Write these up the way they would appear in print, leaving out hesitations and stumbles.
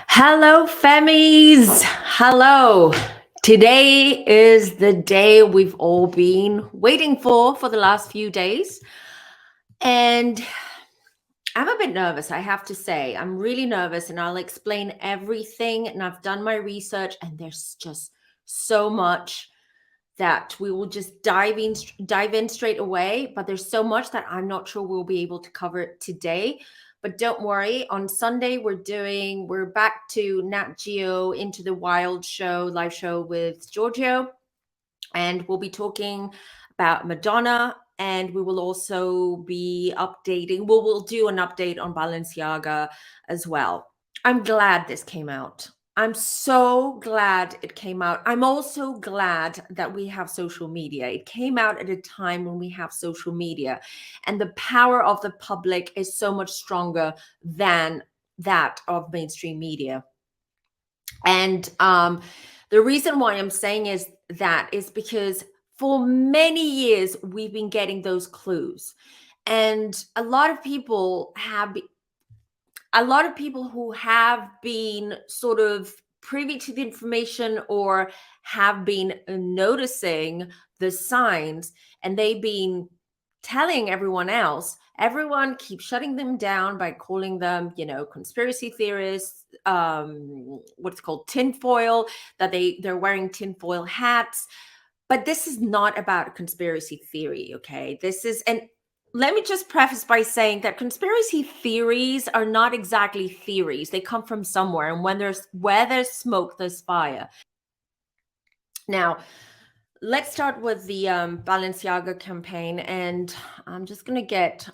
Hello, Femmies. Hello. Today is the day we've all been waiting for the last few days. And I'm a bit nervous, I have to say. I'm really nervous, and I'll explain everything. And I've done my research, and there's just so much that we will just dive in straight away. But there's so much that I'm not sure we'll be able to cover it today. But don't worry, on Sunday we're back to Nat Geo Into the Wild show, live show with Giorgio. And we'll be talking about Madonna, and we will also be updating. We'll do an update on Balenciaga as well. I'm glad this came out. I'm so glad it came out. I'm also glad that we have social media. It came out at a time when we have social media, and the power of the public is so much stronger than that of mainstream media. And the reason why I'm saying is because for many years we've been getting those clues, and a lot of people who have been sort of privy to the information or have been noticing the signs, and they've been telling everyone else. Everyone keeps shutting them down by calling them, conspiracy theorists, what's called tinfoil, that they're wearing tinfoil hats. But this is not about a conspiracy theory, okay? And let me just preface by saying that conspiracy theories are not exactly theories. They come from somewhere, and where there's smoke, there's fire. Now, let's start with the Balenciaga campaign, and I'm just gonna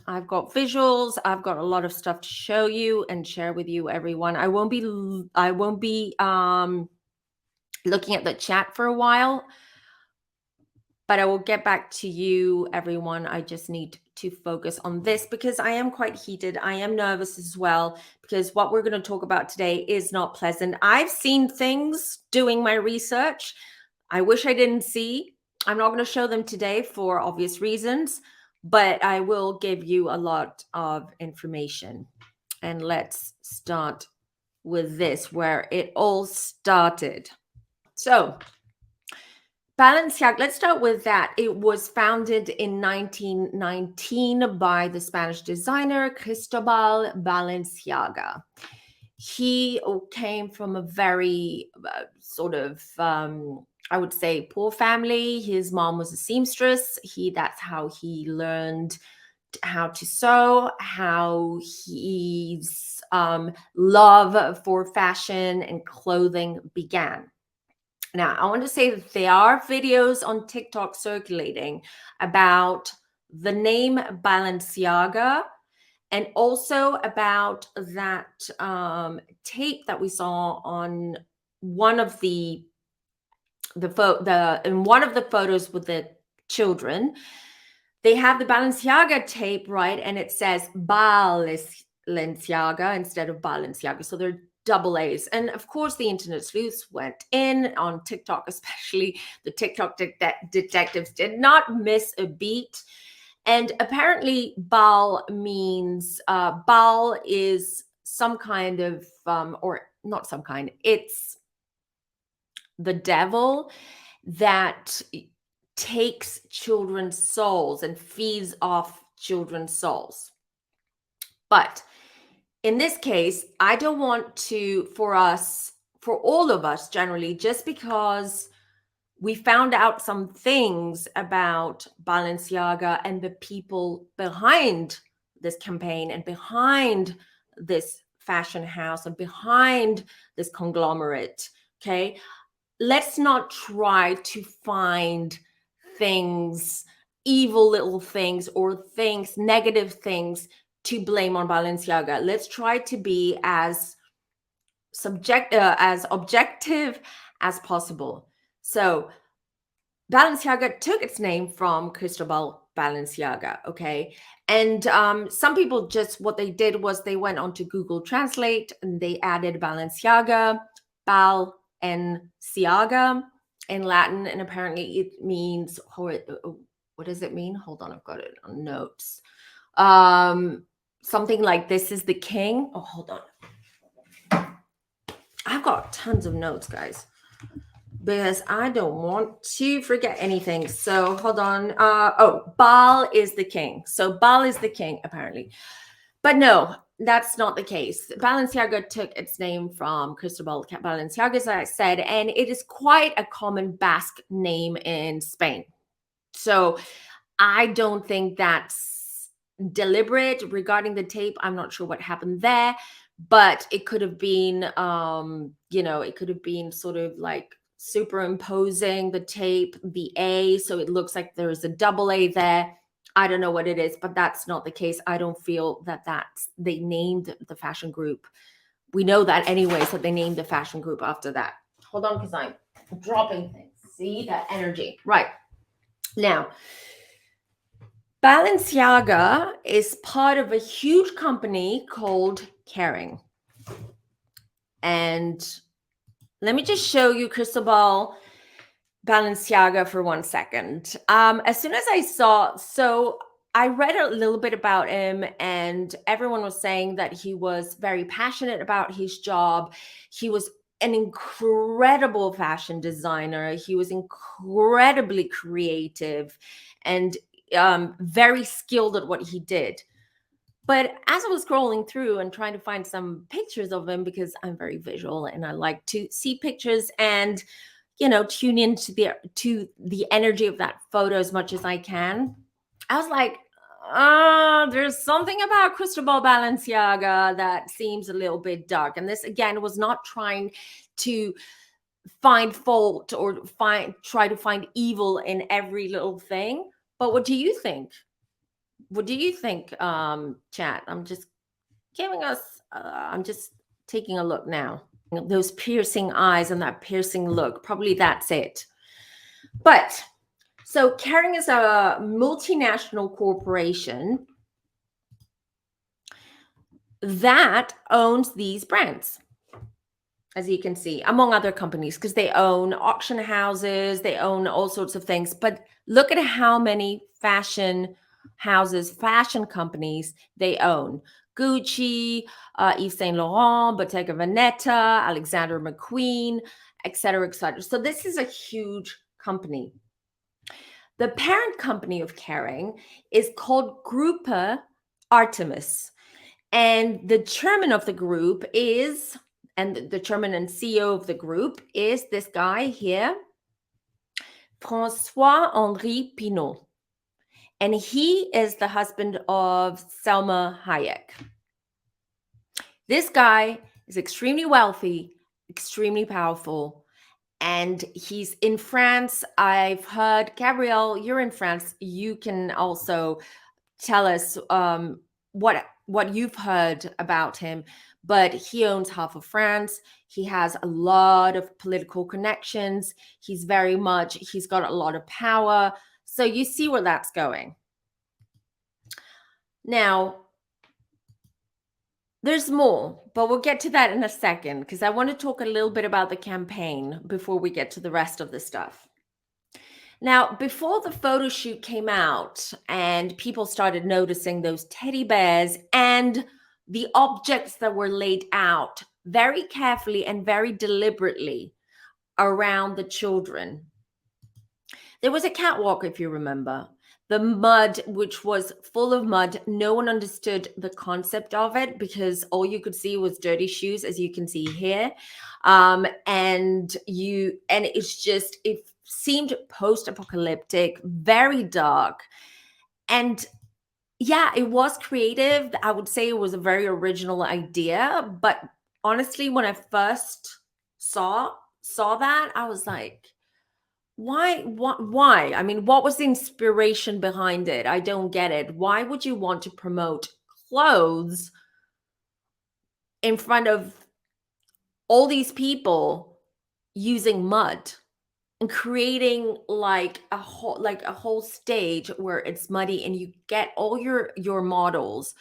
I've got visuals, I've got a lot of stuff to show you and share with you, everyone. I won't be looking at the chat for a while, but I will get back to you, everyone. I just need to focus on this because I am quite heated. I am nervous as well because what we're going to talk about today is not pleasant. I've seen things doing my research I wish I didn't see. I'm not going to show them today for obvious reasons, but I will give you a lot of information. And let's start with this, where it all started. So, Balenciaga, let's start with that. It was founded in 1919 by the Spanish designer Cristobal Balenciaga. He came from a very I would say, poor family. His mom was a seamstress. That's how he learned how to sew, how his love for fashion and clothing began. Now, I want to say that there are videos on TikTok circulating about the name Balenciaga, and also about that tape that we saw on one of the in one of the photos with the children. They have the Balenciaga tape, right? And it says Balenciaga instead of Balenciaga. So they're double A's. And of course, the internet sleuths went in on TikTok, especially the TikTok detectives did not miss a beat. And apparently Baal is some kind of, or not some kind, it's the devil that takes children's souls and feeds off children's souls. But in this case, I don't want to, for all of us generally, just because we found out some things about Balenciaga and the people behind this campaign and behind this fashion house and behind this conglomerate, okay? Let's not try to find things, evil little things or negative things to blame on Balenciaga. Let's try to be as objective as possible. So Balenciaga took its name from Cristobal Balenciaga, okay? And some people what they did was they went onto Google Translate and they added Balenciaga, Balenciaga in Latin, and apparently it means, what does it mean? Hold on, I've got it on notes. Something like this is the king. Oh, hold on. I've got tons of notes, guys, because I don't want to forget anything. So hold on. Baal is the king. So Baal is the king, apparently. But no, that's not the case. Balenciaga took its name from Cristobal Balenciaga, as I said, and it is quite a common Basque name in Spain. So I don't think that's deliberate regarding the tape. I'm not sure what happened there, but it could have been, it could have been sort of like superimposing the tape, the A, so it looks like there's a double A there. I don't know what it is, but that's not the case. I don't feel that they named the fashion group. We know that anyway, so they named the fashion group after that. Hold on, because I'm dropping things. See that energy. Right. Now, Balenciaga is part of a huge company called Kering. And let me just show you Cristobal Balenciaga for 1 second. As soon as I read a little bit about him, and everyone was saying that he was very passionate about his job. He was an incredible fashion designer. He was incredibly creative and very skilled at what he did. But as I was scrolling through and trying to find some pictures of him, because I'm very visual and I like to see pictures and tune into the energy of that photo as much as I can, I was like, there's something about Cristobal Balenciaga that seems a little bit dark. And this again was not trying to find fault or try to find evil in every little thing. But what do you think? What do you think, chat? I'm just taking a look now. Those piercing eyes and that piercing look, probably that's it. But so Kering is a multinational corporation that owns these brands, as you can see, among other companies, because they own auction houses, they own all sorts of things. But look at how many fashion houses, fashion companies they own. Gucci, Yves Saint Laurent, Bottega Veneta, Alexander McQueen, et cetera, et cetera. So this is a huge company. The parent company of Kering is called Gruppe Artemis. And the chairman of the group is, and the chairman and CEO of the group is this guy here, François-Henri Pinault. And he is the husband of Selma Hayek. This guy is extremely wealthy, extremely powerful, and he's in France. I've heard, Gabrielle, you're in France. You can also tell us what you've heard about him. But he owns half of France. He has a lot of political connections. He's got a lot of power. So you see where that's going. Now, there's more, but we'll get to that in a second, because I want to talk a little bit about the campaign before we get to the rest of the stuff. Now, before the photo shoot came out and people started noticing those teddy bears and the objects that were laid out very carefully and very deliberately around the children, there was a catwalk, if you remember. The mud, which was full of mud, no one understood the concept of it because all you could see was dirty shoes, as you can see here. And it seemed post-apocalyptic, very dark. And yeah, it was creative. I would say it was a very original idea. But honestly, when I first saw that, I was like, why? I mean, what was the inspiration behind it? I don't get it. Why would you want to promote clothes in front of all these people using mud and creating like a whole stage where it's muddy and you get all your models?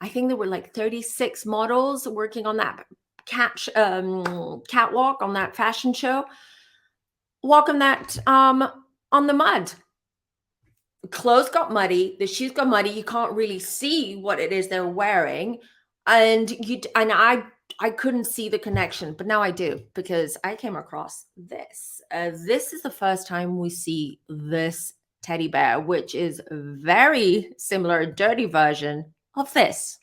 I think there were like 36 models working on that catwalk on that fashion show. Walking that on the mud. Clothes got muddy, the shoes got muddy. You can't really see what it is they're wearing, and I I couldn't see the connection, but now I do because I came across this. This is the first time we see this teddy bear, which is very similar, a dirty version of this.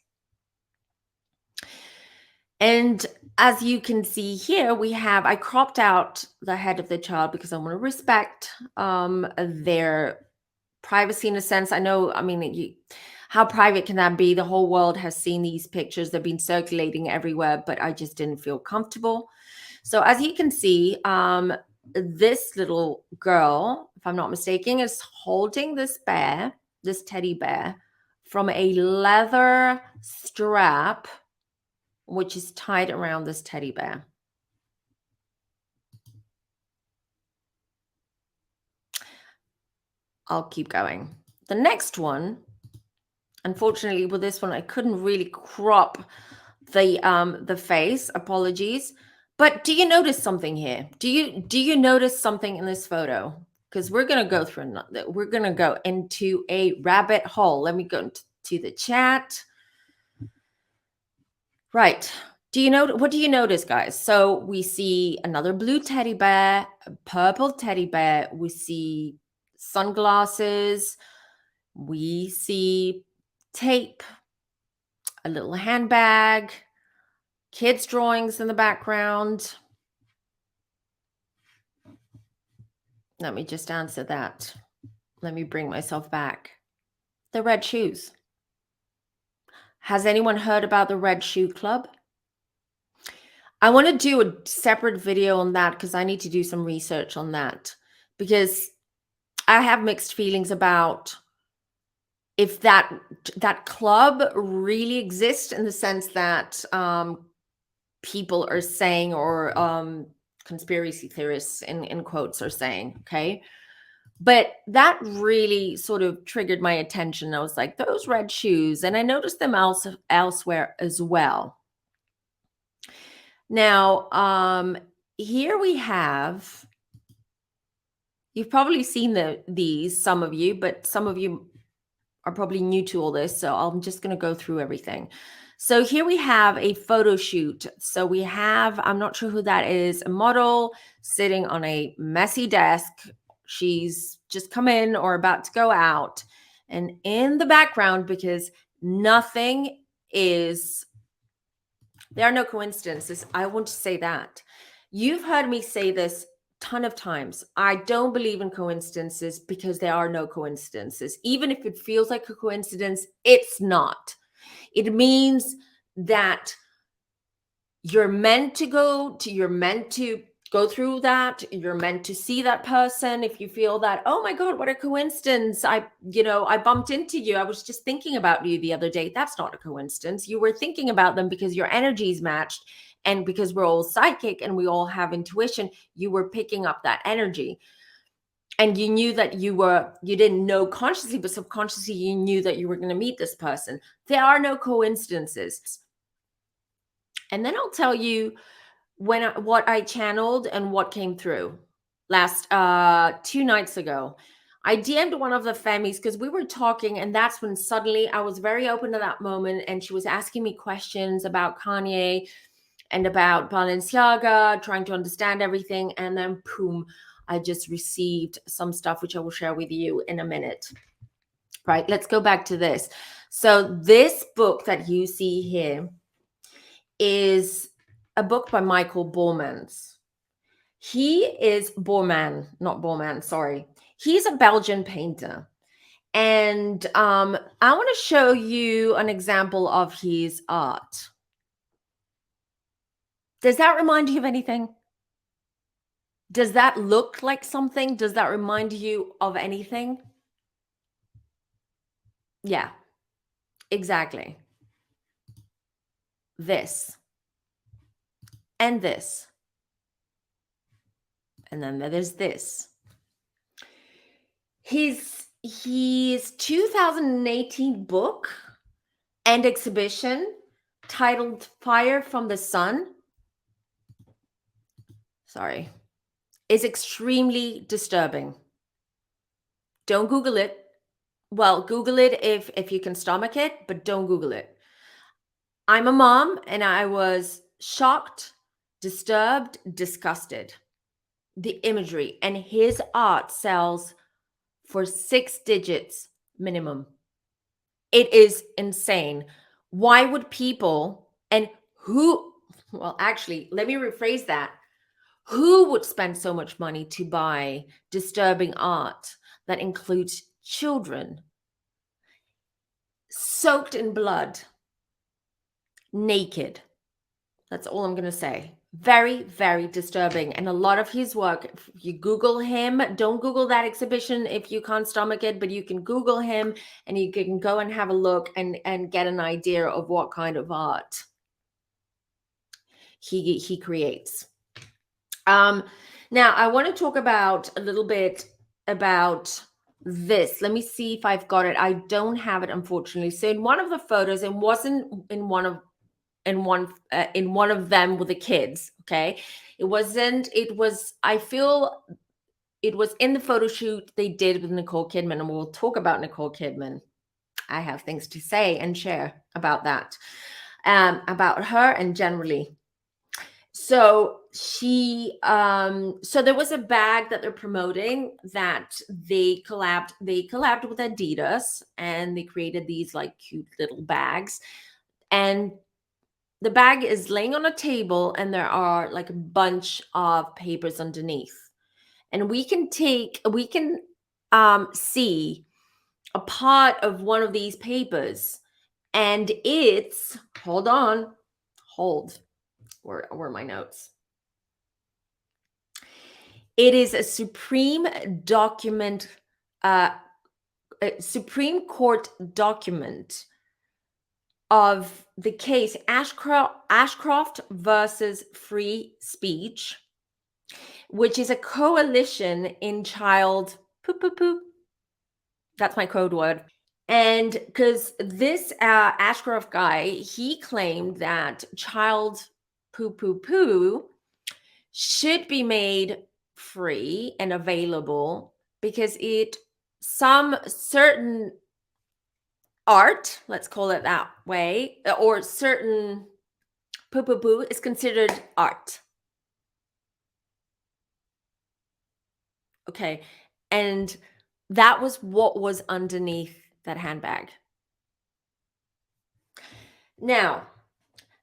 And as you can see here, I cropped out the head of the child because I want to respect their privacy in a sense. I know, I mean, how private can that be? The whole world has seen these pictures. They've been circulating everywhere, but I just didn't feel comfortable. So as you can see, this little girl, if I'm not mistaken, is holding this teddy bear, from a leather strap, which is tied around this teddy bear. I'll keep going. The next one, unfortunately, with this one, I couldn't really crop the face. Apologies. But do you notice something here? Do you notice something in this photo? Because we're gonna go through another. We're gonna go into a rabbit hole. Let me go to the chat. Right. What do you notice, guys? So we see another blue teddy bear, a purple teddy bear. We see sunglasses. We see tape, a little handbag, kids' drawings in the background. Let me just answer that. Let me bring myself back. The red shoes. Has anyone heard about the Red Shoe Club? I want to do a separate video on that because I need to do some research on that, because I have mixed feelings about if that club really exists, in the sense that people are saying, or conspiracy theorists in quotes are saying, okay? But that really sort of triggered my attention. I was like, those red shoes, and I noticed them elsewhere as well. Now, here we have, you've probably seen these, some of you, but some of you are probably new to all this. So I'm just going to go through everything. So here we have a photo shoot. So we have, I'm not sure who that is, a model sitting on a messy desk. She's just come in or about to go out. And in the background, because nothing is, there are no coincidences. I want to say that. You've heard me say this ton of times. I don't believe in coincidences because there are no coincidences. Even if it feels like a coincidence, it's not. It means that you're meant to go through that. You're meant to see that person. If you feel that, oh my God, what a coincidence. I bumped into you. I was just thinking about you the other day. That's not a coincidence. You were thinking about them because your energies matched. And because we're all psychic and we all have intuition, you were picking up that energy. And you knew that you didn't know consciously, but subconsciously you knew that you were going to meet this person. There are no coincidences. And then I'll tell you what I channeled and what came through last 2 nights ago. I DM'd one of the Femmies because we were talking, and that's when suddenly I was very open to that moment, and she was asking me questions about Kanye and about Balenciaga, trying to understand everything. And then boom, I just received some stuff, which I will share with you in a minute. Right, let's go back to this. So this book that you see here is a book by Michael Bormans. He is not Borman, sorry. He's a Belgian painter. And I want to show you an example of his art. Does that remind you of anything? Does that look like something? Does that remind you of anything? Yeah, exactly. This. And this. And then there's this. His 2018 book and exhibition titled Fire from the Sun, sorry, is extremely disturbing. Don't Google it. Well, Google it if you can stomach it, but don't Google it. I'm a mom, and I was shocked, disturbed, disgusted. The imagery, and his art sells for 6 digits minimum. It is insane. Why would people, and who, well, actually, let me rephrase that. Who would spend so much money to buy disturbing art that includes children soaked in blood, naked? That's all I'm going to say. Very, very disturbing. And a lot of his work, if you Google him, don't Google that exhibition if you can't stomach it, but you can Google him and you can go and have a look and get an idea of what kind of art he creates. Now I want to talk about a little bit about this. Let me see if I've got it. I don't have it, unfortunately. So in one of the photos, it wasn't in one of them with the kids. Okay, it wasn't. It was. I feel it was in the photo shoot they did with Nicole Kidman, and we'll talk about Nicole Kidman. I have things to say and share about that, about her and generally. So so there was a bag that they're promoting that they collabed with Adidas, and they created these like cute little bags, and the bag is laying on a table and there are like a bunch of papers underneath, and we can see a part of one of these papers, and it's, where are my notes? It is a Supreme Court document of the case Ashcroft versus Free Speech, which is a coalition in child poop. That's my code word. And because this Ashcroft guy, he claimed that child poo should be made free and available because some certain art, let's call it that way, or certain poo is considered art. Okay. And that was what was underneath that handbag. Now,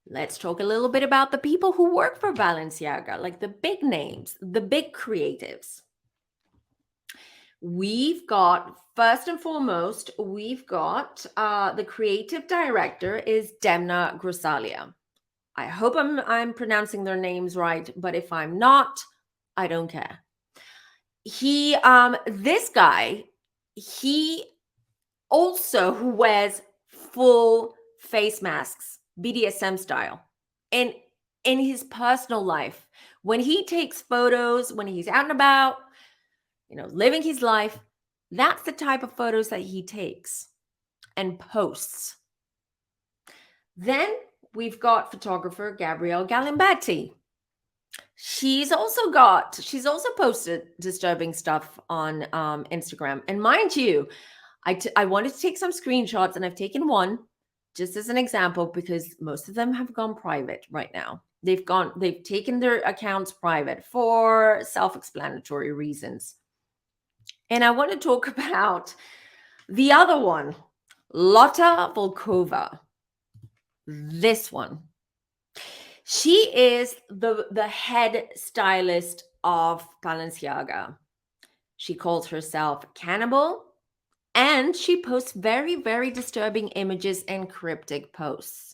let's talk a little bit about the people who work for Balenciaga, like the big names, the big creatives. We've got, first and foremost, the creative director is Demna Grisaglia. I hope I'm pronouncing their names right, but if I'm not, I don't care. This guy, he also wears full face masks, BDSM style, and in his personal life, when he takes photos, when he's out and about, living his life, that's the type of photos that he takes and posts. Then we've got photographer Gabrielle Galimberti. She's also posted disturbing stuff on Instagram. And mind you, I wanted to take some screenshots, and I've taken one just as an example because most of them have gone private right now. They've taken their accounts private for self-explanatory reasons. And I want to talk about the other one, Lotta Volkova. This one. She is the head stylist of Balenciaga. She calls herself Cannibal, and she posts very, very disturbing images and cryptic posts.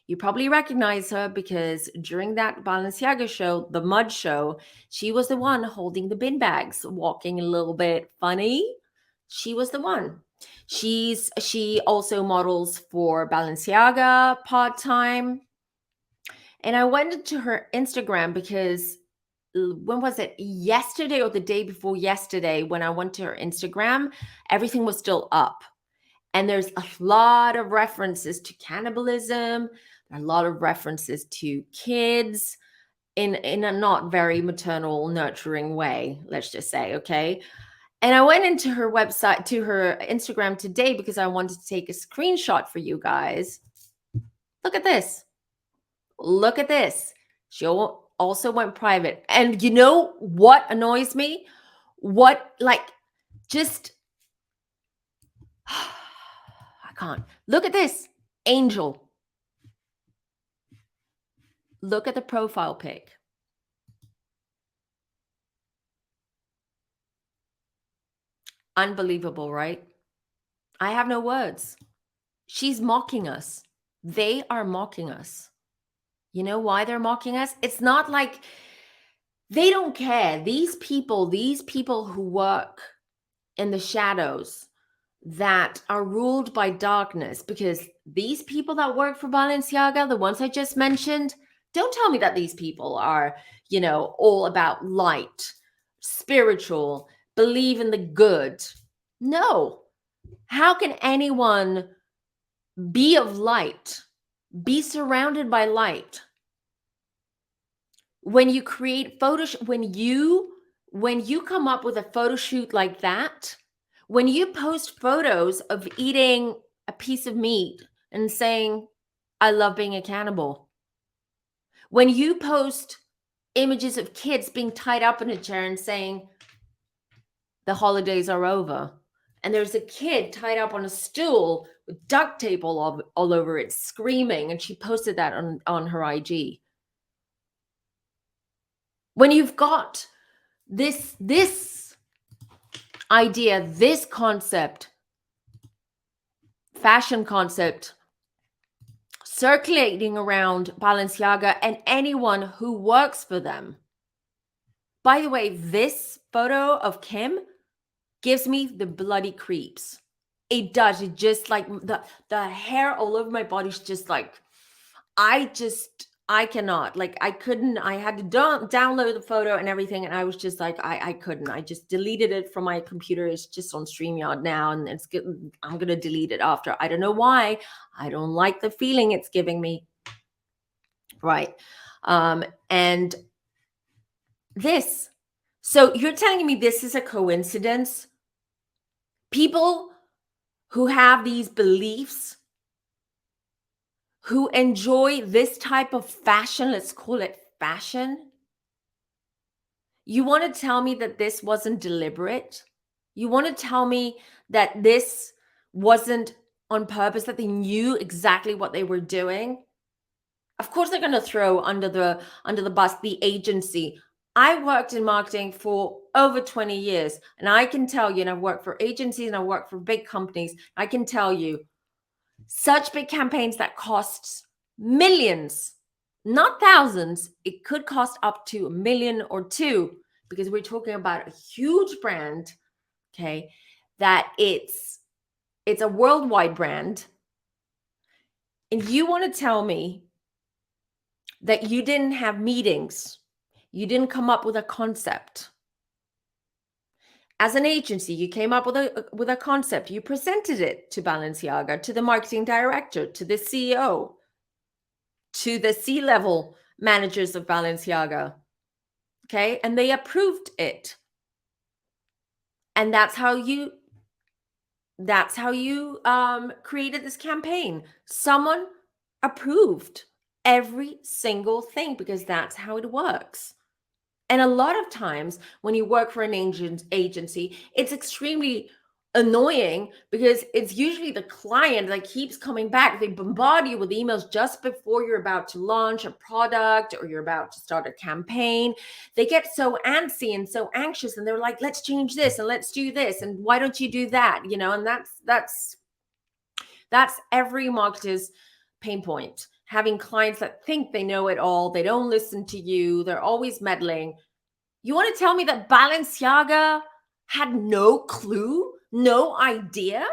You probably recognize her because during that Balenciaga show, the Mud Show, she was the one holding the bin bags, walking a little bit funny. She was the one. She also models for Balenciaga part-time. And I went into her Instagram because when was it? Yesterday or the day before yesterday, when I went to her Instagram, everything was still up. And there's a lot of references to cannibalism, a lot of references to kids in a not very maternal, nurturing way, let's just say, okay? And I went into her website, to her Instagram today because I wanted to take a screenshot for you guys. Look at this. look at this. She also went private. And you know what annoys me? What, like, just, I can't. Look at this. Angel. Look at the profile pic. Unbelievable, right? I have no words. She's mocking us. They are mocking us. You know why they're mocking us? It's not like they don't care. These people who work in the shadows, that are ruled by darkness, because these people that work for Balenciaga, the ones I just mentioned, don't tell me that these people are, all about light, spiritual, believe in the good. No. How can anyone be of light, be surrounded by light, when you create photos, when you come up with a photo shoot like that, when you post photos of eating a piece of meat and saying, I love being a cannibal, when you post images of kids being tied up in a chair and saying, the holidays are over, and there's a kid tied up on a stool with duct tape all over it, screaming, and she posted that on her IG. When you've got this idea, this concept, fashion concept, circulating around Balenciaga and anyone who works for them. By the way, this photo of Kim gives me the bloody creeps. It does. It just, like, the hair all over my body's just like, I cannot, like, I couldn't, I had to download the photo and everything. And I was just like, I couldn't, I just deleted it from my computer. It's just on StreamYard now, and it's good. I'm going to delete it after. I don't know why. I don't like the feeling it's giving me. Right. And this, so you're telling me this is a coincidence? People who have these beliefs, who enjoy this type of fashion, let's call it fashion, you want to tell me that this wasn't deliberate? You want to tell me that this wasn't on purpose, that they knew exactly what they were doing? Of course they're going to throw under the bus the agency. I worked in marketing for over 20 years, and I can tell you, and I've worked for agencies and I worked for big companies, I can tell you, such big campaigns that costs millions, not thousands, it could cost up to $1 million or $2 million, because we're talking about a huge brand, okay, that it's a worldwide brand. And you want to tell me that you didn't have meetings, you didn't come up with a concept. As an agency, you came up with a concept, you presented it to Balenciaga, to the marketing director, to the CEO, to the C-level managers of Balenciaga, okay? And they approved it. And that's how you created this campaign. Someone approved every single thing, because that's how it works. And a lot of times when you work for an agency, it's extremely annoying, because it's usually the client that keeps coming back. They bombard you with emails just before you're about to launch a product or you're about to start a campaign. They get so antsy and so anxious, and they're like, let's change this and let's do this, and why don't you do that? And that's every marketer's pain point. Having clients that think they know it all, they don't listen to you, they're always meddling. You want to tell me that Balenciaga had no clue, no idea?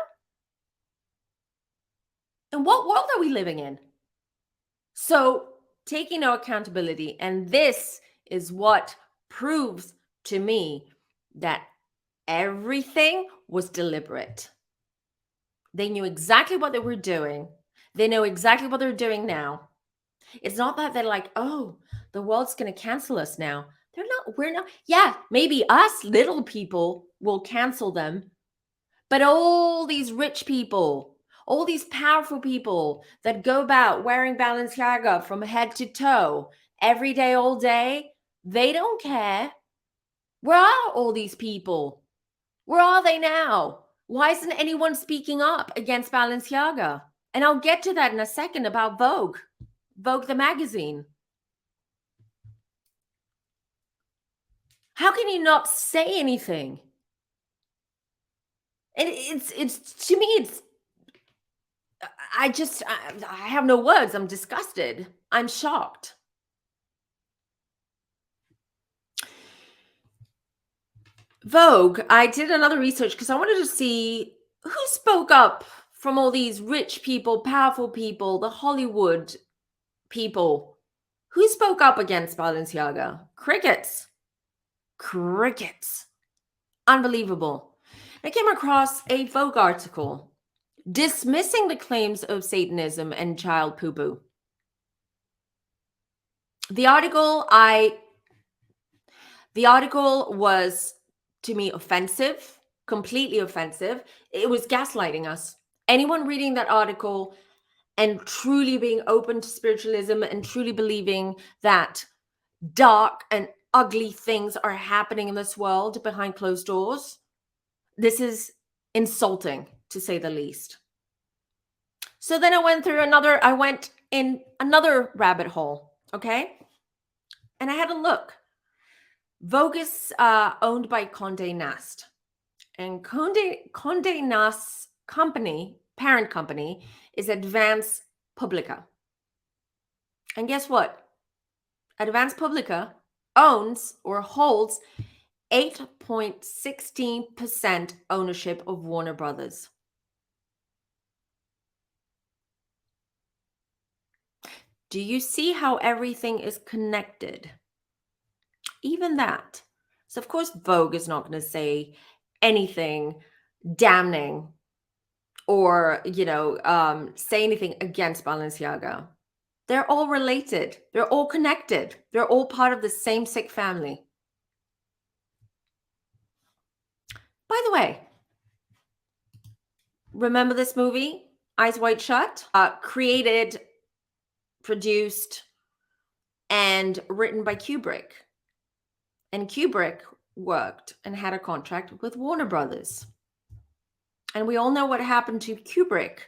In what world are we living in? So, taking no accountability, and this is what proves to me that everything was deliberate. They knew exactly what they were doing. They know exactly what they're doing now. It's not that they're like, oh, the world's going to cancel us now. We're not. Yeah, maybe us little people will cancel them. But all these rich people, all these powerful people that go about wearing Balenciaga from head to toe every day, all day, they don't care. Where are all these people? Where are they now? Why isn't anyone speaking up against Balenciaga? And I'll get to that in a second about Vogue, Vogue the magazine. How can you not say anything? And it's to me, it's I have no words. I'm disgusted. I'm shocked. Vogue, I did another research because I wanted to see who spoke up from all these rich people, powerful people, the Hollywood people. Who spoke up against Balenciaga? Crickets. Crickets. Unbelievable. I came across a Vogue article dismissing the claims of Satanism and child poo-poo. The article was, to me, offensive, completely offensive. It was gaslighting us. Anyone reading that article and truly being open to spiritualism and truly believing that dark and ugly things are happening in this world behind closed doors, this is insulting, to say the least. So then I went in another rabbit hole, okay? And I had a look. Vogue is owned by Condé Nast. And Condé Nast's parent company, is Advance Publica. And guess what? Advance Publica owns or holds 8.16% ownership of Warner Brothers. Do you see how everything is connected? Even that. So, of course, Vogue is not going to say anything damning or, say anything against Balenciaga. They're all related. They're all connected. They're all part of the same sick family. By the way, remember this movie, Eyes Wide Shut? Created, produced, and written by Kubrick. And Kubrick worked and had a contract with Warner Brothers. And we all know what happened to Kubrick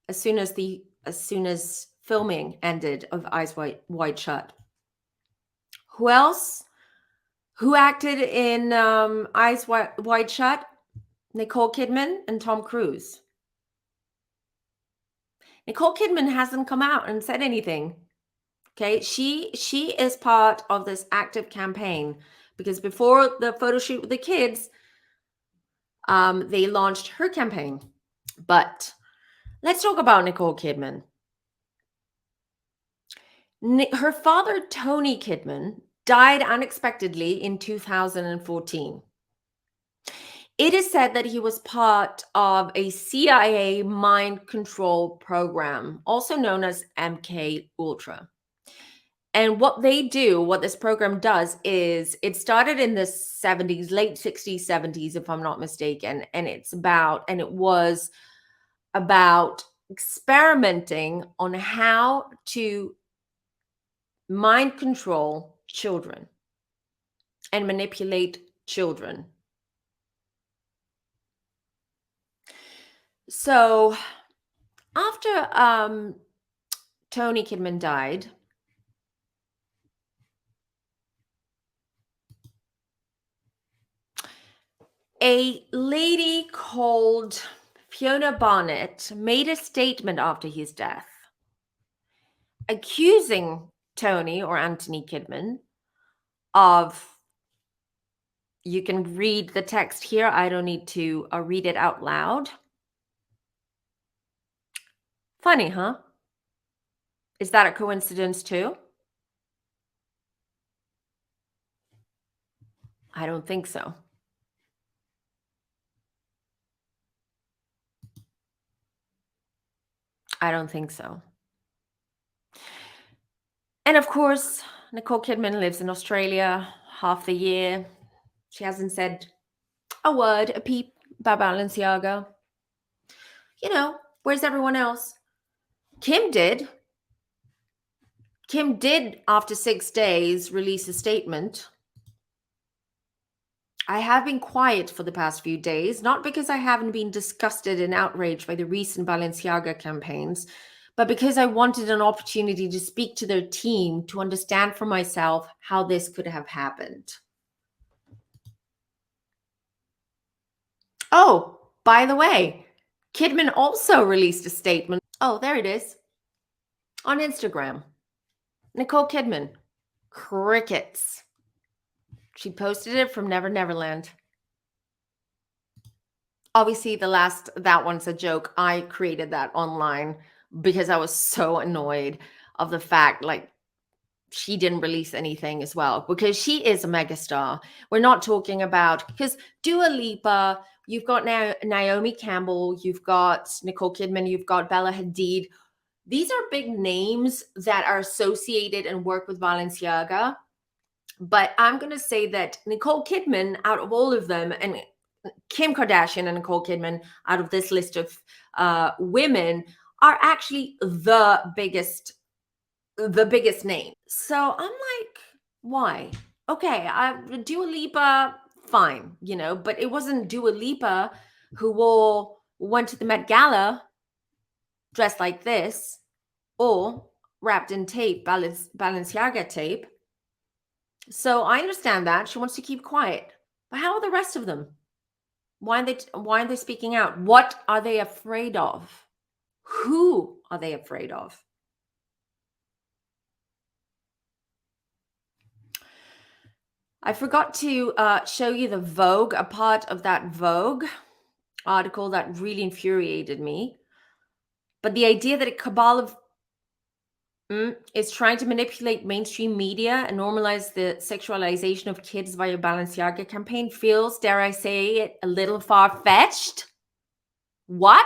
as soon as filming ended of Eyes Wide Shut. Who else? Who acted in Eyes Wide Shut? Nicole Kidman and Tom Cruise. Nicole Kidman hasn't come out and said anything. Okay, she is part of this active campaign because before the photo shoot with the kids, they launched her campaign. But let's talk about Nicole Kidman. Her father, Tony Kidman, died unexpectedly in 2014. It is said that he was part of a CIA mind control program, also known as MK Ultra. And what this program does is, it started in the 70s, late 60s, 70s, if I'm not mistaken. And it was about experimenting on how to mind control children and manipulate children. So after Tony Kidman died, a lady called Fiona Barnett made a statement after his death, accusing Tony or Anthony Kidman of, you can read the text here, I don't need to read it out loud. Funny, huh? Is that a coincidence too? I don't think so. I don't think so. And of course, Nicole Kidman lives in Australia half the year. She hasn't said a word, a peep about Balenciaga. Where's everyone else? Kim did. Kim did, after 6 days, release a statement. I have been quiet for the past few days, not because I haven't been disgusted and outraged by the recent Balenciaga campaigns, but because I wanted an opportunity to speak to their team to understand for myself how this could have happened. Oh, by the way, Kidman also released a statement. Oh, there it is. On Instagram. Nicole Kidman. Crickets. She posted it from Never Neverland. Obviously, that one's a joke. I created that online because I was so annoyed of the fact, like, she didn't release anything as well, because she is a megastar. We're not talking about, because Dua Lipa, you've got now Naomi Campbell, you've got Nicole Kidman, you've got Bella Hadid. These are big names that are associated and work with Balenciaga. But I'm going to say that Nicole Kidman, out of all of them, and Kim Kardashian and Nicole Kidman, out of this list of women, are actually the biggest name. So I'm like, why? Okay, Dua Lipa, fine, but it wasn't Dua Lipa who went to the Met Gala dressed like this, or wrapped in tape, Balenciaga tape. So I understand that she wants to keep quiet, but how are the rest of them? Why are they speaking out? What are they afraid of? Who are they afraid of? I forgot to show you the Vogue, a part of that Vogue article that really infuriated me. But the idea that a cabal of is trying to manipulate mainstream media and normalize the sexualization of kids via Balenciaga campaign feels, dare I say it, a little far-fetched. What?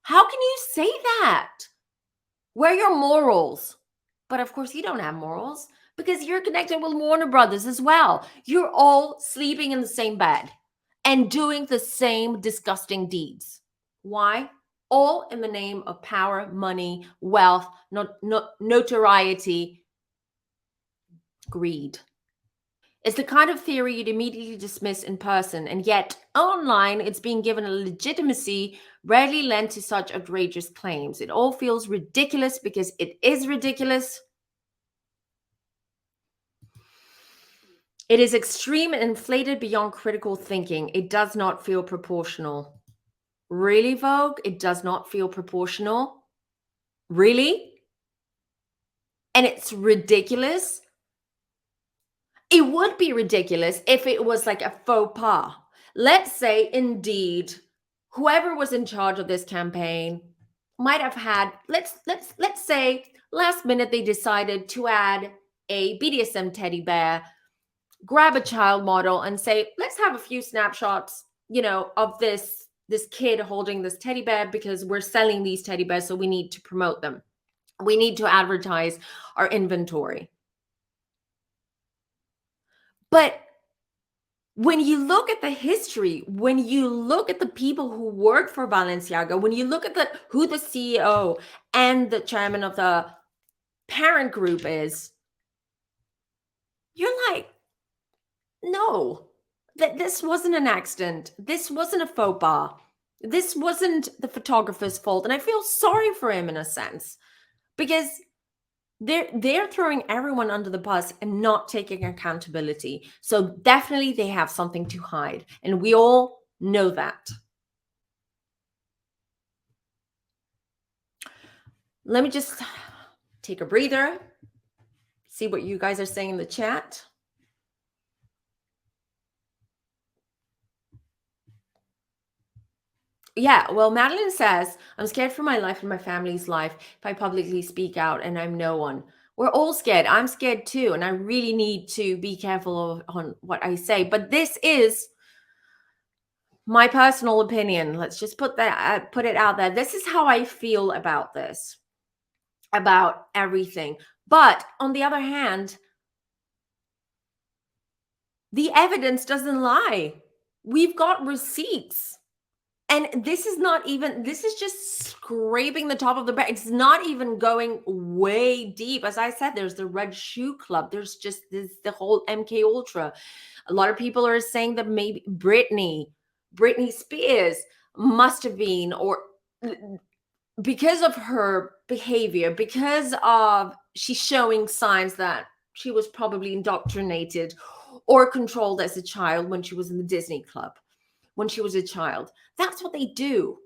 How can you say that? Where are your morals? But of course, you don't have morals because you're connected with Warner Brothers as well. You're all sleeping in the same bed and doing the same disgusting deeds. Why? All in the name of power, money, wealth, notoriety, greed. It's the kind of theory you'd immediately dismiss in person, and yet online it's being given a legitimacy rarely lent to such outrageous claims. It all feels ridiculous because it is ridiculous. It is extreme and inflated beyond critical thinking. It does not feel proportional. Really, Vogue? It does not feel proportional? Really? And it's ridiculous? It would be ridiculous if it was like a faux pas. Let's say, indeed, whoever was in charge of this campaign might have had, let's say last minute they decided to add a BDSM teddy bear, grab a child model and say, let's have a few snapshots, of this kid holding this teddy bear because we're selling these teddy bears, so we need to promote them. We need to advertise our inventory. But when you look at the history, when you look at the people who work for Balenciaga, when you look at who the CEO and the chairman of the parent group is, you're like, no, that this wasn't an accident. This wasn't a faux pas. This wasn't the photographer's fault. And I feel sorry for him in a sense, because they're throwing everyone under the bus and not taking accountability. So definitely they have something to hide. And we all know that. Let me just take a breather, see what you guys are saying in the chat. Yeah, well, Madeline says, I'm scared for my life and my family's life if I publicly speak out and I'm no one. We're all scared. I'm scared too. And I really need to be careful on what I say. But this is my personal opinion. Let's just put it out there. This is how I feel about this, about everything. But on the other hand, the evidence doesn't lie. We've got receipts. And this is just scraping the top of the bag. It's not even going way deep. As I said, there's the Red Shoe Club. There's just the whole MK Ultra. A lot of people are saying that maybe Britney Spears must have been, or because of her behavior, because of she's showing signs that she was probably indoctrinated or controlled as a child when she was in the Disney Club, when she was a child. That's what they do.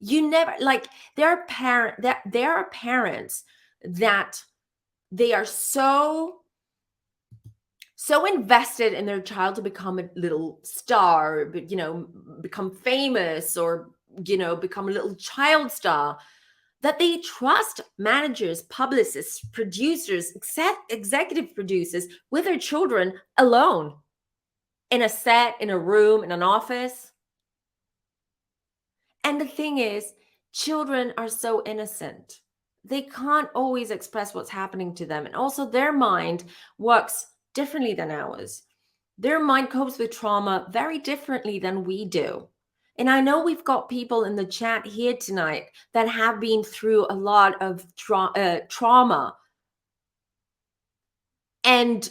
You never, like, there are parents that they are so invested in their child to become a little star, but become famous, or become a little child star, that they trust managers, publicists, producers, executive producers with their children alone, in a set, in a room, in an office. And the thing is, children are so innocent. They can't always express what's happening to them. And also, their mind works differently than ours. Their mind copes with trauma very differently than we do. And I know we've got people in the chat here tonight that have been through a lot of trauma. And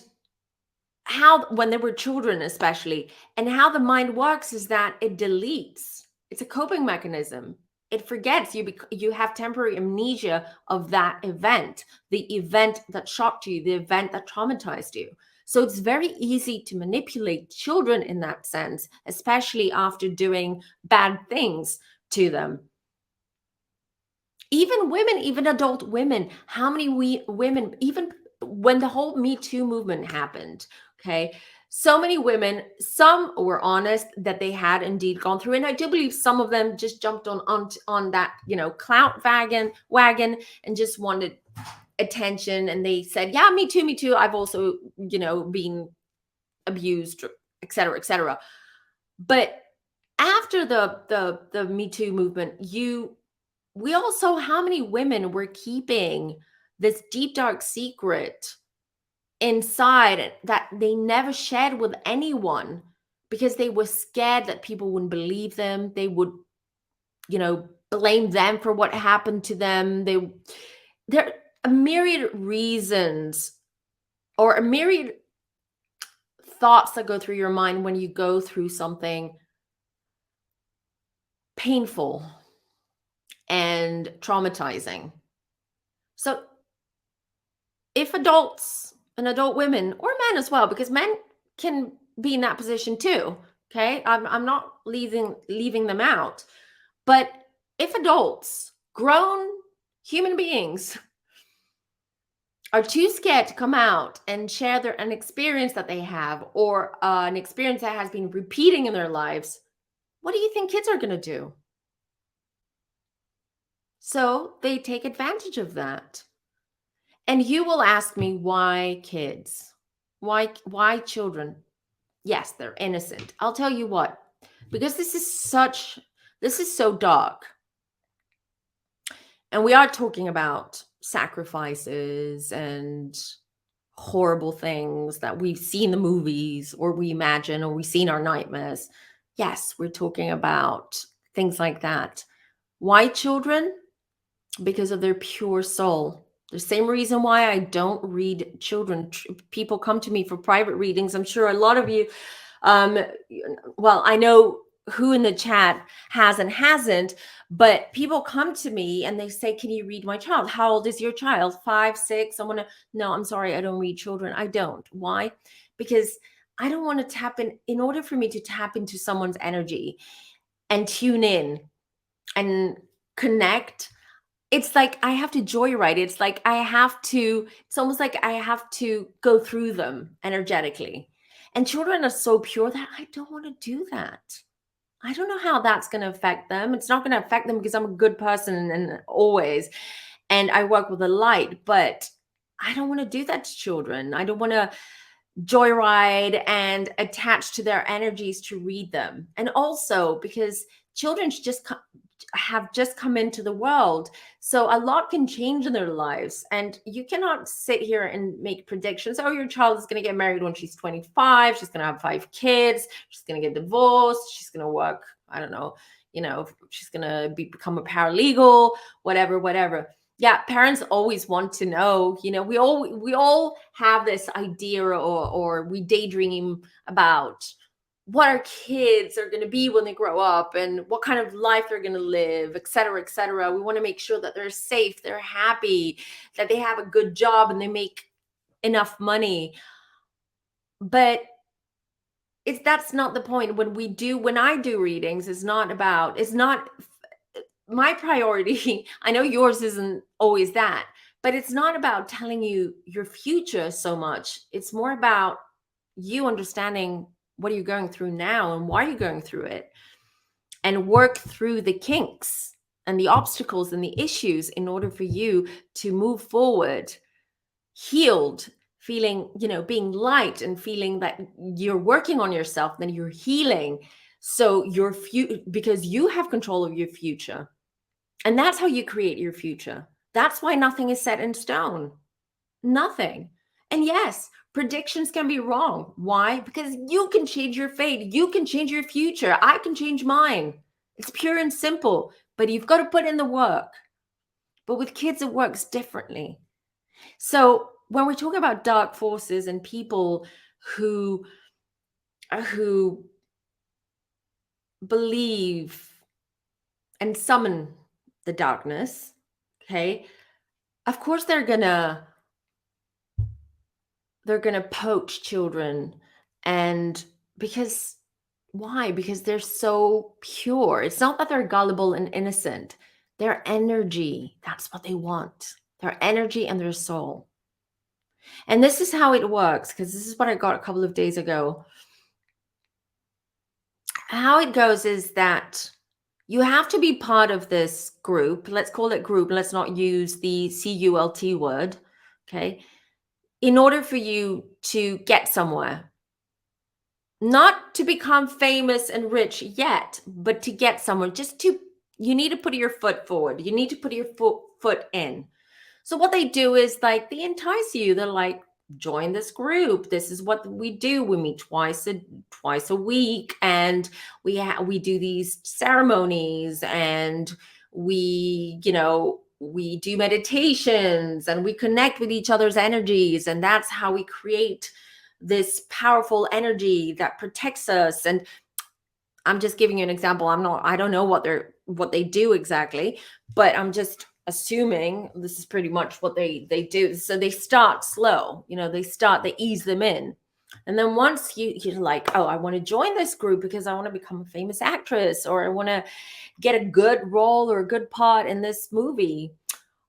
how, when they were children especially, and how the mind works is that it deletes. It's a coping mechanism. It forgets. You have temporary amnesia of that event, the event that shocked you, the event that traumatized you. So it's very easy to manipulate children in that sense, especially after doing bad things to them. Even women, even adult women, how many women, even when the whole Me Too movement happened, okay, so many women, some were honest that they had indeed gone through, and I do believe some of them just jumped on that clout wagon and just wanted attention, and they said, yeah, me too, I've also been abused, etc., etc. But after the Me Too movement, we also, how many women were keeping this deep dark secret inside that they never shared with anyone, because they were scared that people wouldn't believe them, they would blame them for what happened to them. There are a myriad reasons, or a myriad thoughts that go through your mind when you go through something painful and traumatizing. So if adults and adult women, or men as well, because men can be in that position too, okay, I'm not leaving them out, but if adults, grown human beings, are too scared to come out and share an experience that they have, or an experience that has been repeating in their lives, what do you think kids are going to do? So they take advantage of that. And you will ask me, why kids? Why children? Yes, they're innocent. I'll tell you what, because this is so dark. And we are talking about sacrifices and horrible things that we've seen in the movies, or we imagine, or we see in our nightmares. Yes, we're talking about things like that. Why children? Because of their pure soul. The same reason why I don't read children. People come to me for private readings. I'm sure a lot of you, well, I know who in the chat has and hasn't, but people come to me and they say, can you read my child? How old is your child? 5, 6? No, I'm sorry, I don't read children. I don't. Why? Because I don't want to tap in order for me to tap into someone's energy and tune in and connect. It's like I have to joyride. It's almost like I have to go through them energetically. And children are so pure that I don't want to do that. I don't know how that's going to affect them. It's not going to affect them because I'm a good person and always, and I work with the light, but I don't want to do that to children. I don't want to joyride and attach to their energies to read them. And also because children have just come into the world, so a lot can change in their lives, and you cannot sit here and make predictions. Oh, your child is going to get married when she's 25, she's going to have 5 kids, she's going to get divorced, she's going to work, I don't know, she's going to become a paralegal, whatever. Yeah, parents always want to know, we all have this idea, or we daydream about what our kids are going to be when they grow up and what kind of life they're going to live, et cetera, et cetera. We want to make sure that they're safe, they're happy, that they have a good job and they make enough money. But that's not the point. When I do readings, it's not my priority. I know yours isn't always that, but it's not about telling you your future so much. It's more about you understanding what are you going through now and why are you going through it, and work through the kinks and the obstacles and the issues in order for you to move forward healed, feeling, being light and feeling that you're working on yourself, then you're healing. So because you have control of your future. And that's how you create your future. That's why nothing is set in stone. Nothing. And yes, predictions can be wrong. Why? Because you can change your fate. You can change your future. I can change mine. It's pure and simple, but you've got to put in the work. But with kids, it works differently. So when we talk about dark forces and people who believe and summon the darkness, okay, of course they're gonna poach children. And because why? Because they're so pure. It's not that they're gullible and innocent. Their energy, that's what they want. Their energy and their soul. And this is how it works, because this is what I got a couple of days ago. How it goes is that you have to be part of this group. Let's call it group. Let's not use the CULT word. Okay. In order for you to get somewhere, not to become famous and rich yet, but to get somewhere, you need to put your foot forward. You need to put your foot in. So what they do is like, they entice you. They're like, join this group. This is what we do. We meet twice a week, and we do these ceremonies, and we do meditations, and we connect with each other's energies, and that's how we create this powerful energy that protects us. And I'm just giving you an example. I don't know what they do exactly, but I'm just assuming this is pretty much what they do. So they start slow, they ease them in. And then once you're like, oh, I want to join this group because I want to become a famous actress, or I want to get a good role or a good part in this movie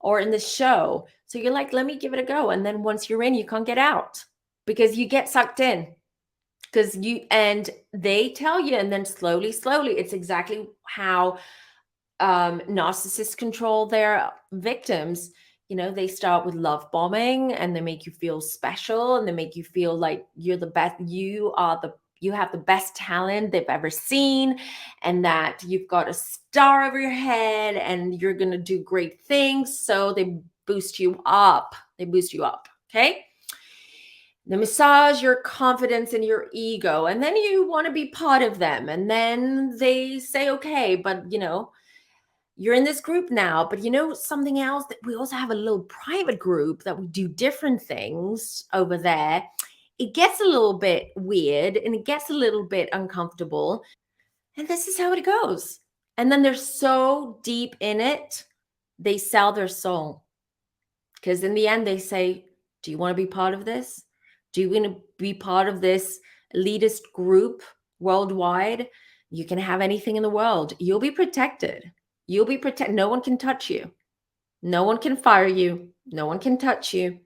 or in this show. So you're like, let me give it a go. And then once you're in, you can't get out because you get sucked in. And they tell you, and then slowly, it's exactly how narcissists control their victims. They start with love bombing, and they make you feel special, and they make you feel like you're the best. You have the best talent they've ever seen, and that you've got a star over your head, and you're going to do great things. So they boost you up. Okay. They massage your confidence and your ego, and then you want to be part of them. And then they say, okay, but you're in this group now, but something else, that we also have a little private group that we do different things over there. It gets a little bit weird and it gets a little bit uncomfortable. And this is how it goes. And then they're so deep in it, they sell their soul. Because in the end, they say, do you want to be part of this? Do you want to be part of this elitist group worldwide? You can have anything in the world. You'll be protected. No one can touch you. No one can fire you. No one can touch you.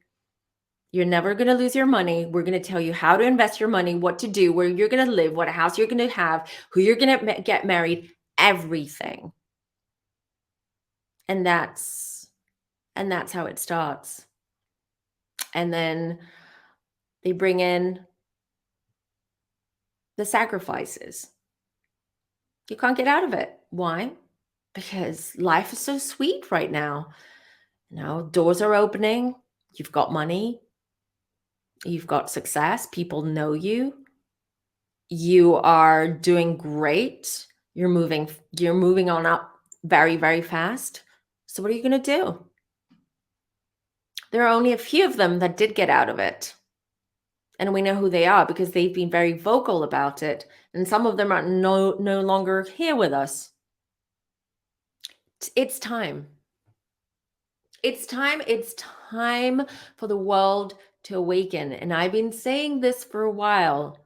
You're never going to lose your money. We're going to tell you how to invest your money, what to do, where you're going to live, what house you're going to have, who you're going to get married, everything. And that's how it starts. And then they bring in the sacrifices. You can't get out of it. Why? Because life is so sweet right now. Doors are opening. You've got money. You've got success. People know you. You are doing great. You're moving on up very, very fast. So what are you going to do? There are only a few of them that did get out of it. And we know who they are because they've been very vocal about it. And some of them are no longer here with us. It's time. It's time for the world to awaken. And I've been saying this for a while.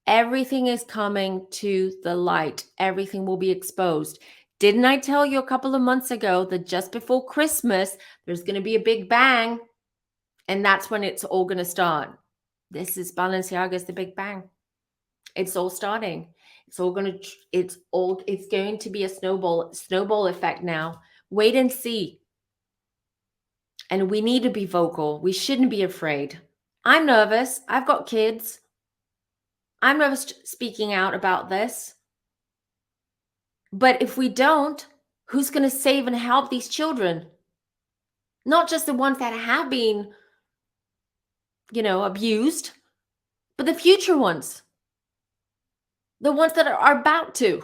Everything is coming to the light. Everything will be exposed. Didn't I tell you a couple of months ago that just before Christmas, there's going to be a big bang? And that's when it's all going to start. This is Balenciaga's The Big Bang. It's all starting. It's going to be a snowball effect now. Wait and see. And we need to be vocal. We shouldn't be afraid. I'm nervous. I've got kids. I'm nervous speaking out about this. But if we don't, who's going to save and help these children? Not just the ones that have been, abused, but the future ones. The ones that are about to.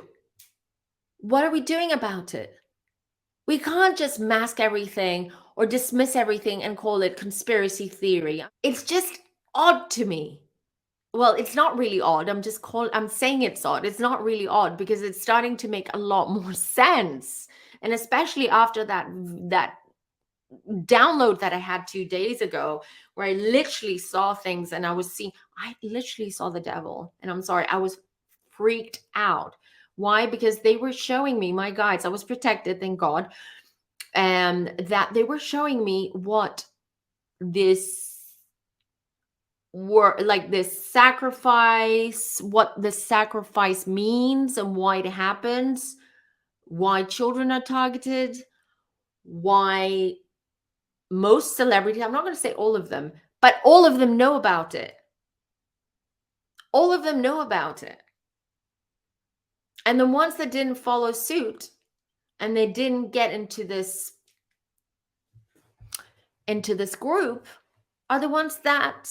What are we doing about it? We can't just mask everything or dismiss everything and call it conspiracy theory. It's just odd to me. Well, it's not really odd. I'm saying it's odd. It's not really odd because it's starting to make a lot more sense. And especially after that download that I had 2 days ago, where I literally saw things and I literally saw the devil. And I'm sorry, I was freaked out. Why? Because they were showing me, my guides, I was protected, thank God, and that they were showing me what this sacrifice, what the sacrifice means and why it happens, why children are targeted, why most celebrities, I'm not going to say all of them, but all of them know about it. All of them know about it. And the ones that didn't follow suit and they didn't get into this group are the ones that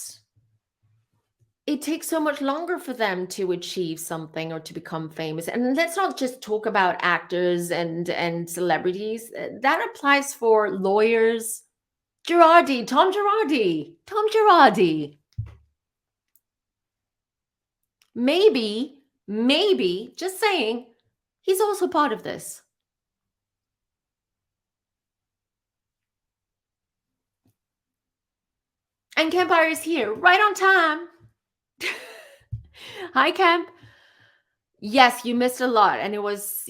it takes so much longer for them to achieve something or to become famous. And let's not just talk about actors and celebrities. That applies for lawyers. Tom Girardi. Maybe, just saying, he's also part of this. And Campfire is here, right on time. Hi, Camp. Yes, you missed a lot. And it was,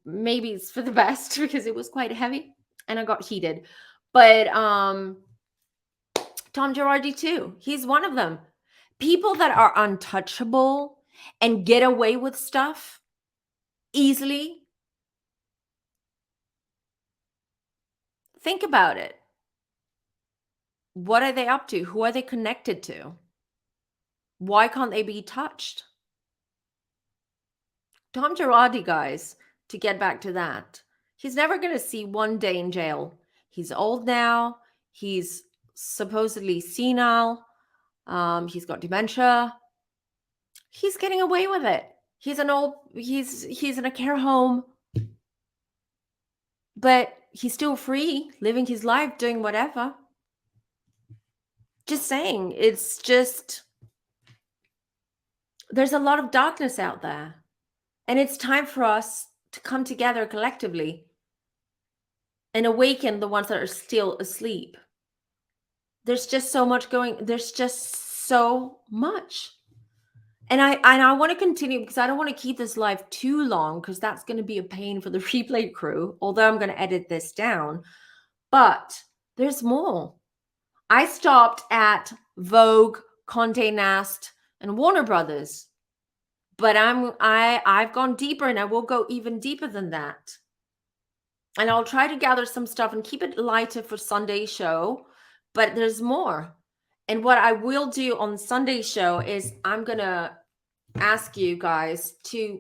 maybe it's for the best because it was quite heavy and I got heated. But Tom Girardi too. He's one of them. People that are untouchable and get away with stuff easily. Think about it. What are they up to? Who are they connected to? Why can't they be touched? Tom Girardi, guys, to get back to that, he's never going to see one day in jail. He's old now. He's supposedly senile. He's got dementia. He's getting away with it. He's in a care home, but he's still free, living his life, doing whatever. Just saying, it's just, there's a lot of darkness out there. And it's time for us to come together collectively and awaken the ones that are still asleep. There's just so much there's just so much. And I want to continue because I don't want to keep this live too long because that's going to be a pain for the replay crew, although I'm going to edit this down. But there's more. I stopped at Vogue, Condé Nast, and Warner Brothers. But I've gone deeper and I will go even deeper than that. And I'll try to gather some stuff and keep it lighter for Sunday show, but there's more. And what I will do on Sunday show is I'm going to ask you guys to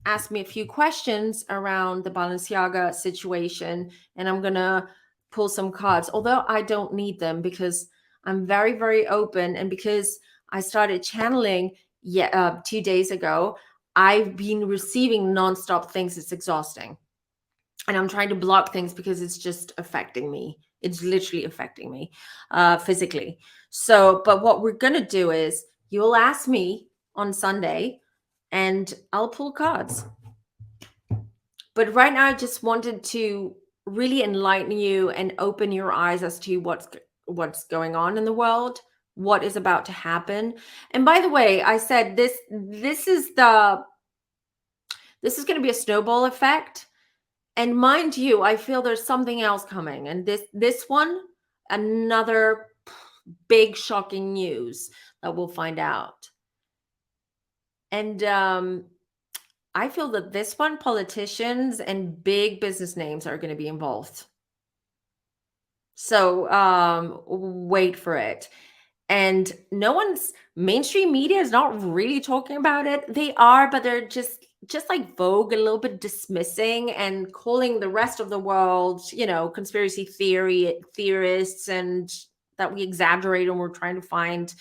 ask me a few questions around the Balenciaga situation. And I'm going to pull some cards, although I don't need them because I'm very, very open. And because I started channeling 2 days ago, I've been receiving nonstop things. It's exhausting. And I'm trying to block things because it's just affecting me. It's literally affecting me physically. So, but what we're going to do is you'll ask me on Sunday and I'll pull cards. But right now, I just wanted to really enlighten you and open your eyes as to what's going on in the world, what is about to happen. And by the way, I said this is going to be a snowball effect. And mind you, I feel there's something else coming. And this one, another big shocking news that we'll find out. And I feel that this one, politicians and big business names are going to be involved. So wait for it. And mainstream media is not really talking about it. They are, but they're just like Vogue, a little bit dismissing and calling the rest of the world, conspiracy theorists, and that we exaggerate and we're trying to find,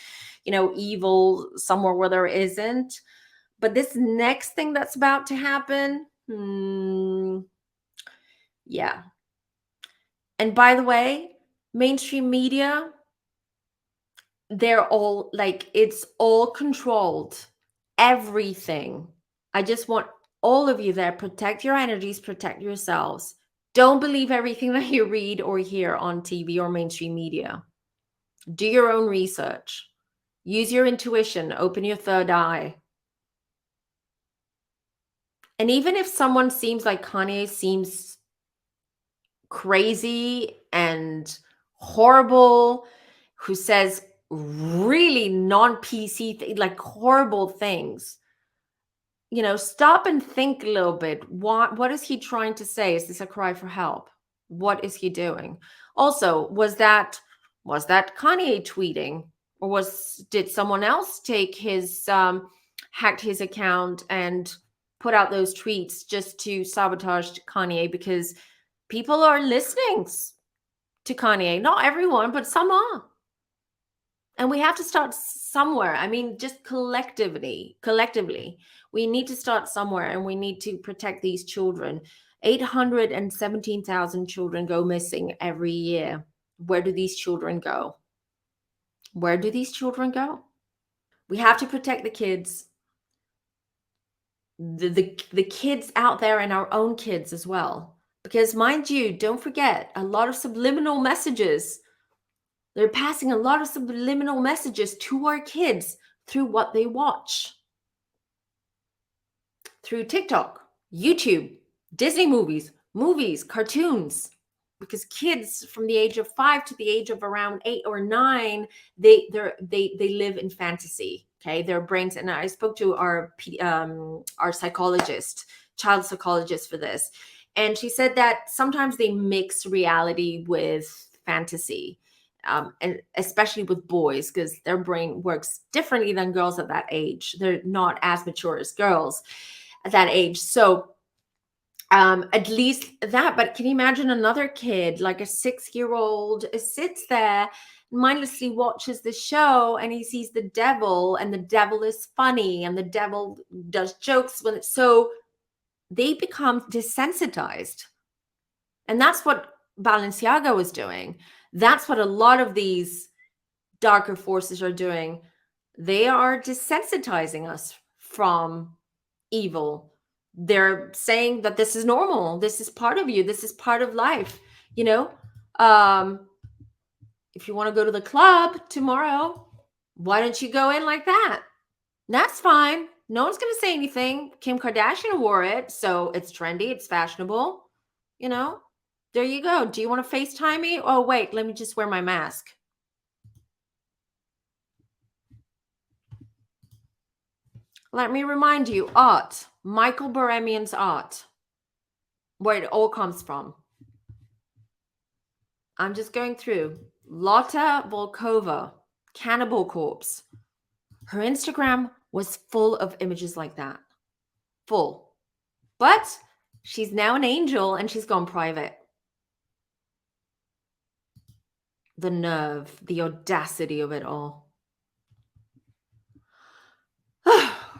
evil somewhere where there isn't. But this next thing that's about to happen, yeah. And by the way, mainstream media, they're all like, it's all controlled. Everything. I just want all of you there, protect your energies, protect yourselves. Don't believe everything that you read or hear on TV or mainstream media. Do your own research. Use your intuition. Open your third eye. And even if someone seems like Kanye seems crazy and horrible, who says really non-PC, like horrible things, stop and think a little bit. What is he trying to say? Is this a cry for help? What is he doing? Also, was that Kanye tweeting, or did someone else take his hacked his account and put out those tweets just to sabotage Kanye? Because people are listening to Kanye. Not everyone, but some are. And we have to start somewhere. I mean, just collectively, we need to start somewhere, and we need to protect these children. 817,000 children go missing every year. Where do these children go? Where do these children go? We have to protect the kids, the kids out there, and our own kids as well. Because mind you, don't forget, a lot of subliminal messages. They're passing a lot of subliminal messages to our kids through what they watch. Through TikTok, YouTube, Disney movies, cartoons. Because kids from the age of 5 to the age of around 8 or 9, they live in fantasy. Okay, their brains. And I spoke to our psychologist, child psychologist, for this, and she said that sometimes they mix reality with fantasy. And especially with boys, because their brain works differently than girls at that age. They're not as mature as girls at that age. So at least that. But can you imagine another kid, like a 6-year-old, sits there, mindlessly watches the show, and he sees the devil, and the devil is funny, and the devil does jokes when it's so they become desensitized. And that's what Balenciaga was doing. That's what a lot of these darker forces are doing. They are desensitizing us from evil. They're saying that this is normal. This is part of you. This is part of life. If you want to go to the club tomorrow, why don't you go in like that? That's fine. No one's going to say anything. Kim Kardashian wore it, so it's trendy. It's fashionable. There you go. Do you want to FaceTime me? Oh, wait, let me just wear my mask. Let me remind you, art, Michael Boremian's art, where it all comes from. I'm just going through. Lotta Volkova, Cannibal Corpse. Her Instagram was full of images like that. Full. But she's now an angel, and she's gone private. The nerve, the audacity of it all.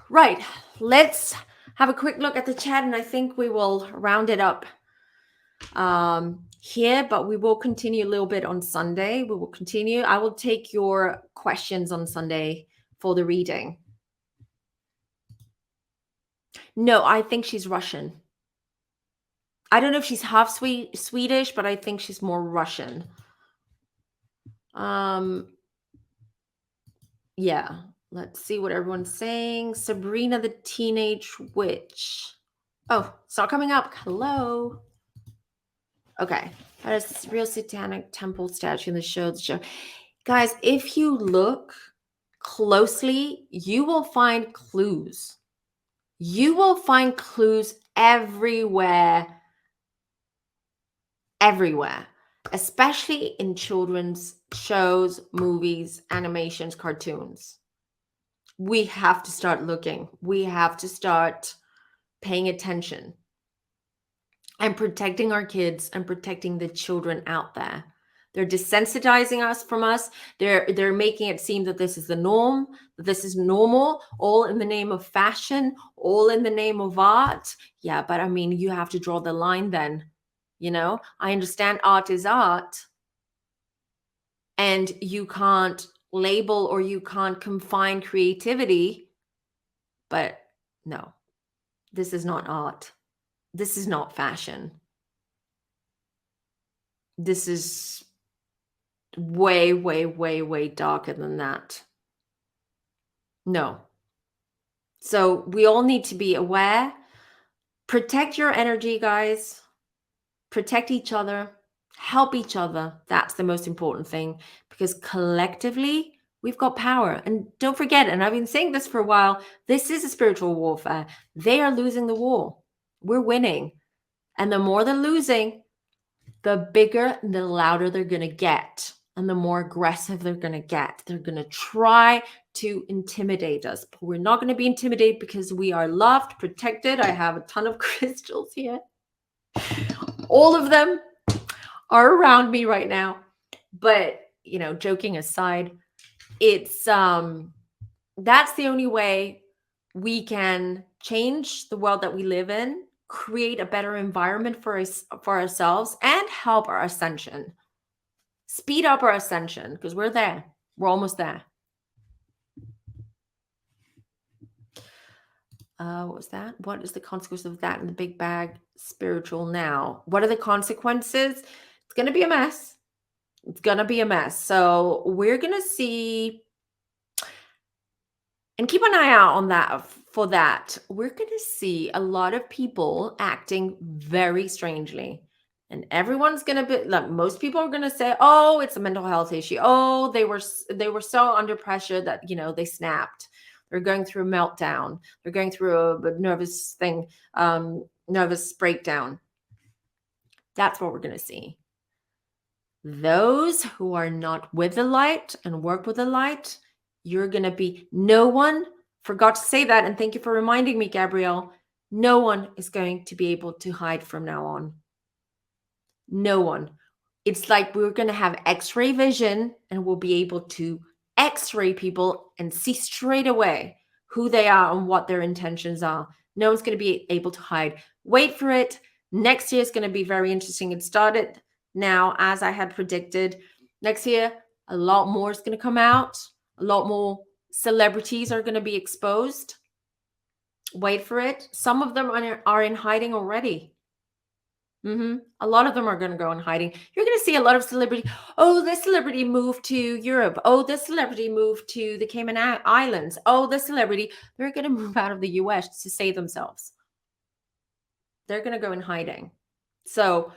Right. Let's have a quick look at the chat, and I think we will round it up here, but we will continue a little bit on Sunday. We will continue. I will take your questions on Sunday for the reading. No, I think she's Russian. I don't know if she's half Swedish, but I think she's more Russian. Yeah, let's see what everyone's saying. Sabrina the Teenage Witch. Oh, it's not coming up. Hello. Okay. That is real satanic temple statue in the show. Guys, if you look closely, you will find clues. You will find clues everywhere. Everywhere. Especially in children's shows, movies, animations, cartoons. We have to start looking. We have to start paying attention and protecting our kids and protecting the children out there. They're desensitizing us from us. They're making it seem that this is the norm, that this is normal, all in the name of fashion, all in the name of art. Yeah, but I mean, you have to draw the line then. You know, I understand art is art, and you can't label or you can't confine creativity, but no, this is not art. This is not fashion. This is way, way, way, way darker than that. No. So we all need to be aware. Protect your energy, guys. Protect each other. Help each other. That's the most important thing, because collectively we've got power. And don't forget, and I've been saying this for a while, this is a spiritual warfare. They are losing the war. We're winning. And the more they're losing, the bigger and the louder they're going to get. And the more aggressive they're going to get. They're going to try to intimidate us. But we're not going to be intimidated because we are loved, protected. I have a ton of crystals here. All of them are around me right now. But, you know, joking aside, it's that's the only way we can change the world that we live in, create a better environment for ourselves, and help our ascension. Speed up our ascension, because we're there. We're almost there. What was that? What is the consequence of that in the big bag spiritual now? What are the consequences? It's going to be a mess. It's going to be a mess. So we're going to see, and keep an eye out on that. For that, we're going to see a lot of people acting very strangely. And everyone's going to be like, most people are going to say, oh, it's a mental health issue. Oh, they were so under pressure that, you know, they snapped. They're going through a meltdown. They're going through a nervous thing, nervous breakdown. That's what we're going to see. Those who are not with the light and work with the light, you're going to be, no one, forgot to say that, and thank you for reminding me, Gabrielle, no one is going to be able to hide from now on. No one. It's like we're going to have X-ray vision, and we'll be able to X-ray people and see straight away who they are and what their intentions are. No one's going to be able to hide. Wait for it. Next year is going to be very interesting. It started now, as I had predicted. Next year, a lot more is going to come out. A lot more celebrities are going to be exposed. Wait for it. Some of them are in hiding already. A lot of them are going to go in hiding. You're going to see a lot of celebrity. Oh, this celebrity moved to Europe. Oh, this celebrity moved to the Cayman Islands. Oh, this celebrity, they're going to move out of the US to save themselves. They're going to go in hiding. So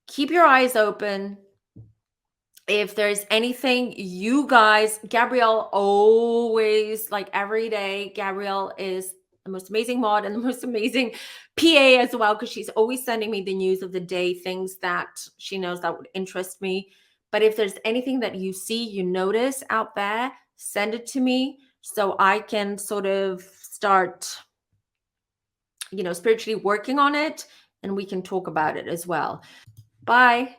keep your eyes open. If there's anything, you guys, Gabrielle always, like every day, Gabrielle is the most amazing mod and the most amazing PA as well, because she's always sending me the news of the day, things that she knows that would interest me. But if there's anything that you see, you notice out there, send it to me so I can sort of start, you know, spiritually working on it, and we can talk about it as well. Bye.